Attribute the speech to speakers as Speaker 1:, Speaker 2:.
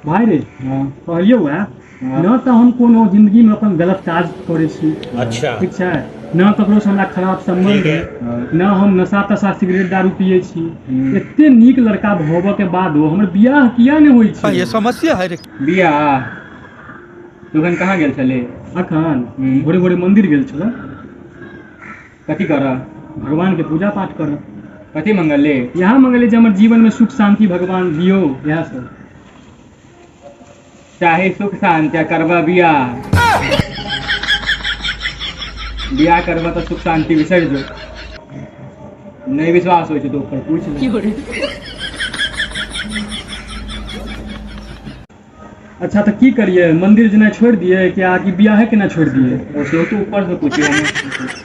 Speaker 1: भाई रे
Speaker 2: हाँ
Speaker 1: कहलियो है
Speaker 2: हाँ।
Speaker 1: न तो हम कोनो जिंदगी में अपन गलत काज करे छी,
Speaker 3: अच्छा
Speaker 1: ठीक छै, न ककरो से हमरा खराब संबंध
Speaker 3: ठीक है।
Speaker 1: है,
Speaker 2: हाँ।
Speaker 1: न हम नशा तशा सिगरेट दारू पिए छी।
Speaker 2: हम्म।
Speaker 1: एते नीक लड़का भोबऽ के बादो हमर बियाह किया नहि होइ छै?
Speaker 4: ये समस्या है रे।
Speaker 2: बियाह तू अखन कहाँ गेल छले?
Speaker 1: अखन
Speaker 2: हम्म।
Speaker 1: भोरे भोरे मंदिर गेल छलहुँ,
Speaker 2: कथी करऽ?
Speaker 1: भगवान के पूजा पाठ करऽ।
Speaker 2: कथी मंगले?
Speaker 1: यहाँ मंगले जे हमर जीवन में सुख शांति भगवान दियो, इएह सब।
Speaker 2: चाहे सुख शांति करबा बियाह, बियाह करबा तो सुख शांति बिसर जो। नहीं विश्वास हो तो ऊपर पूछ ले।
Speaker 1: अच्छा तो की करिए, मंदिर जेना छोड़ दिए क्या कि बियाह के ना छोड़ दिए?
Speaker 2: वो तो ऊपर से पूछिए।